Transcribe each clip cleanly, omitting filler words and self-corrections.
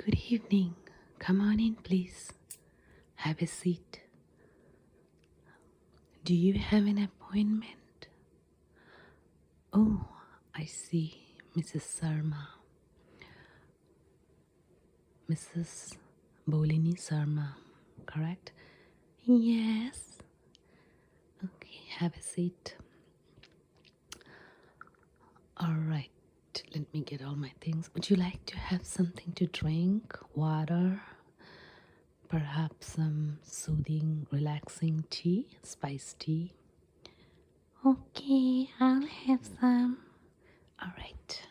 Good evening. Come on in, please. Have a seat. Do you have an appointment? Oh, I see, Mrs. Sarma. Mrs. Bolini Sarma, correct? Yes. Okay, have a seat. All right, let me get all my things. Would you like to have something to drink? Water? Perhaps some soothing, relaxing tea? Spiced tea? Okay, I'll have some. All right,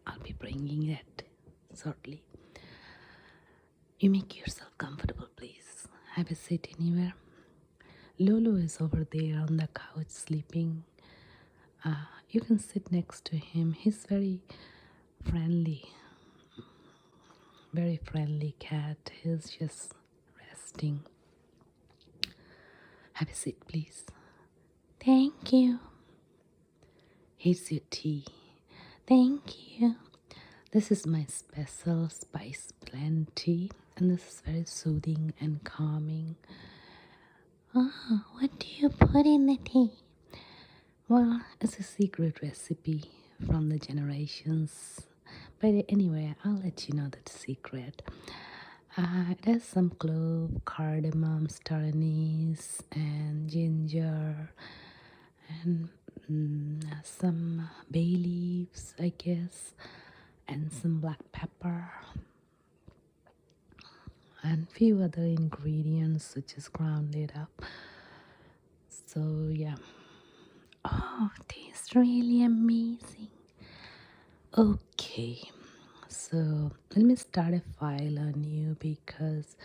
I'll be bringing that shortly. You make yourself comfortable, please. Have a seat anywhere. Lolo is over there on the couch sleeping. You can sit next to him. He's friendly, very friendly cat. He's just resting. Have a seat, please. Thank you. Here's your tea. Thank you. This is my special spice blend tea, and this is very soothing and calming. Oh, what do you put in the tea? Well, it's a secret recipe from the generations. But anyway, I'll let you know the secret. It has some clove, cardamom, star anise, and ginger, and some bay leaves, I guess, and some black pepper, and few other ingredients which is ground it up. So yeah. Oh, tastes really amazing. Okay, so let me start a file on you because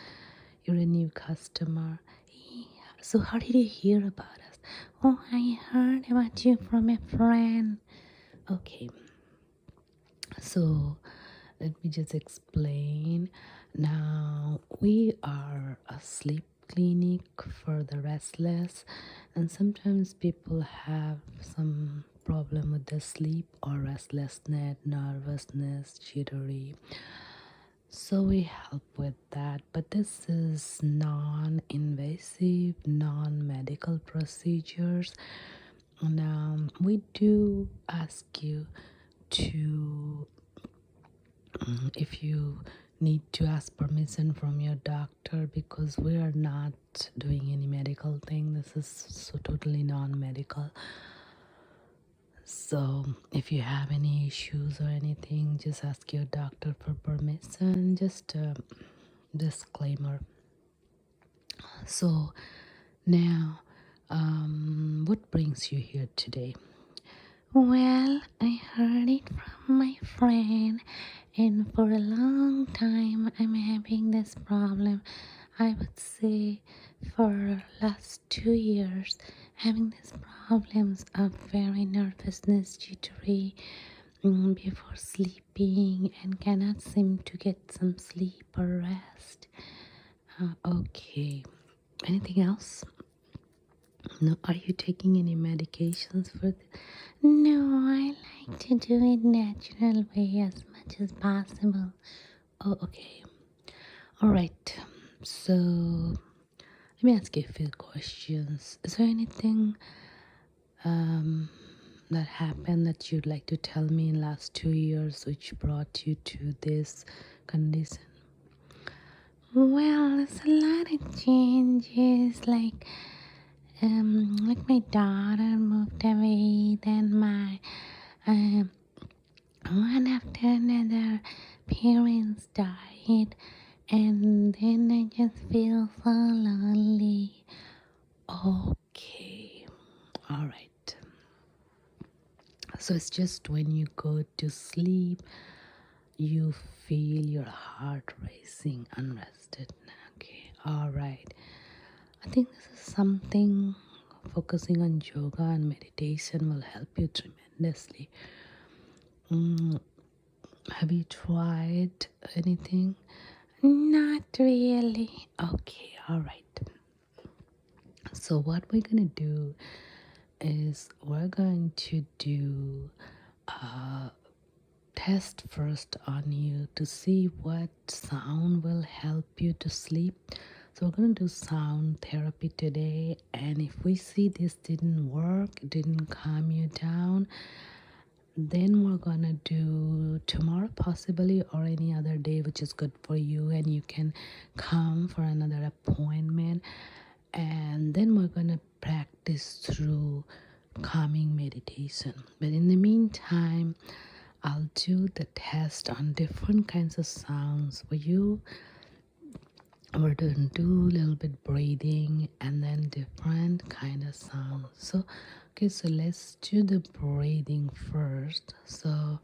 you're a new customer. So how did you hear about us? Oh, I heard about you from a friend. Okay, so let me just explain. Now, we are a sleep clinic for the restless, and sometimes people have some problem with the sleep or restlessness, nervousness, jittery. So we help with that, but this is non-invasive, non-medical procedures. Now, we do ask you to if you need to ask permission from your doctor, because we are not doing any medical thing. This is so totally non-medical. So if you have any issues or anything, just ask your doctor for permission. Just a disclaimer. So now, what brings you here today? Well, I heard it from my friend, and for a long time I'm having this problem. I would say for last 2 years, having these problems of very nervousness, jittery before sleeping, and cannot seem to get some sleep or rest. Okay. Anything else? No, are you taking any medications for this? No, I like to do it natural way as much as possible. Oh, okay. All right. So let me ask you a few questions. Is there anything that happened that you'd like to tell me in last 2 years which brought you to this condition? Well, there's a lot of changes, like my daughter moved away, then my one after another parents died, and then I just feel so lonely. Okay, all right. So it's just when you go to sleep, you feel your heart racing, unrested. Okay, all right. I think this is something focusing on yoga and meditation will help you tremendously. Have you tried anything? Not really. Okay, all right. So, what we're going to do is we're going to do test first on you to see what sound will help you to sleep. So we're going to do sound therapy today, and if we see this didn't work, didn't calm you down, then we're gonna do tomorrow possibly, or any other day which is good for you, and you can come for another appointment. And then we're gonna practice through calming meditation. But in the meantime, I'll do the test on different kinds of sounds for you. We're going to do a little bit breathing and then different kind of sounds. So okay, so let's do the breathing first. So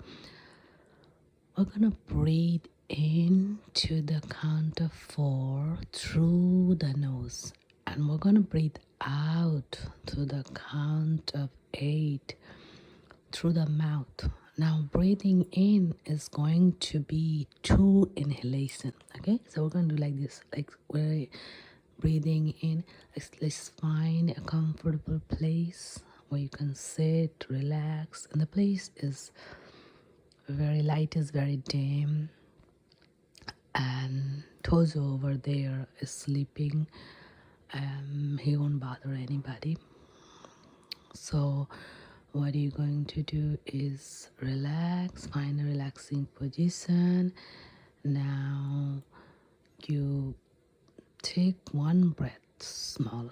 we're gonna breathe in to the count of 4 through the nose, and we're gonna breathe out to the count of 8 through the mouth. Now breathing in is going to be 2 inhalation. Okay, so we're going to do like this, like we're breathing in. Let's find a comfortable place where you can sit, relax, and the place is very light, is very dim, and Tozo over there is sleeping. He won't bother anybody. So what you're going to do is relax, find a relaxing position. Now you take one breath, small,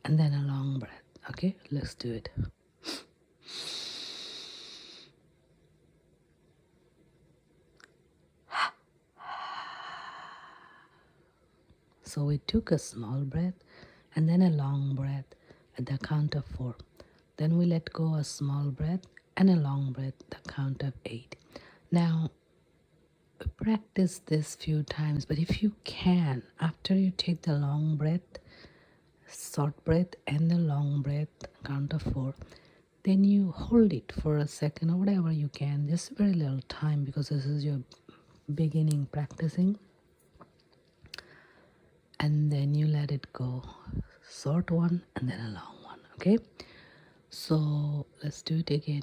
and then a long breath. Okay, let's do it. So we took a small breath and then a long breath at the count of 4. Then we let go a small breath and a long breath at the count of 8. Now practice this few times, but if you can, after you take the long breath, short breath and the long breath, count of 4, then you hold it for a second or whatever you can, just very little time, because this is your beginning practicing, and then you let it go, short one and then a long one. Okay, so let's do it again.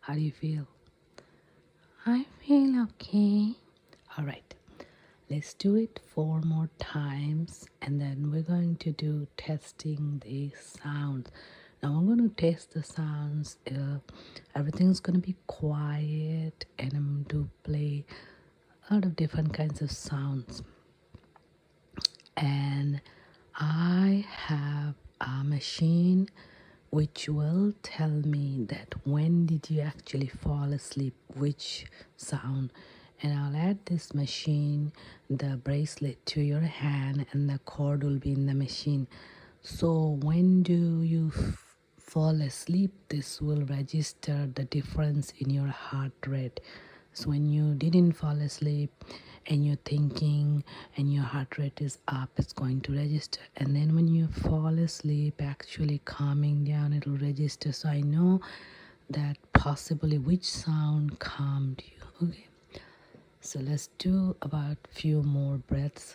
How do you feel? I feel okay. All right, let's do it 4 more times, and then we're going to do testing the sounds. Now I'm going to test the sounds. Everything's going to be quiet, and I'm going to play a lot of different kinds of sounds. And I have a machine which will tell me that when did you actually fall asleep, which sound. And I'll add this machine, the bracelet, to your hand, and the cord will be in the machine. So when do you fall asleep, this will register the difference in your heart rate. So when you didn't fall asleep and you're thinking and your heart rate is up, it's going to register. And then when you fall asleep, actually calming down, it'll register. So I know that possibly which sound calmed you. Okay, so let's do about few more breaths.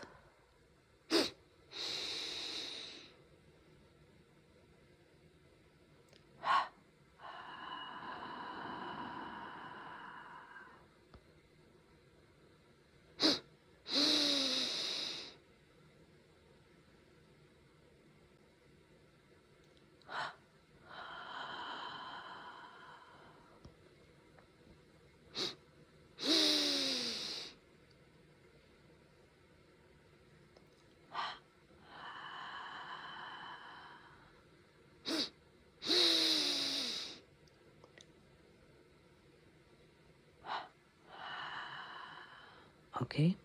Okay,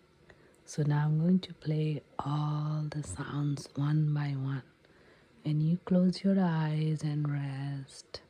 so now I'm going to play all the sounds one by one, and you close your eyes and rest.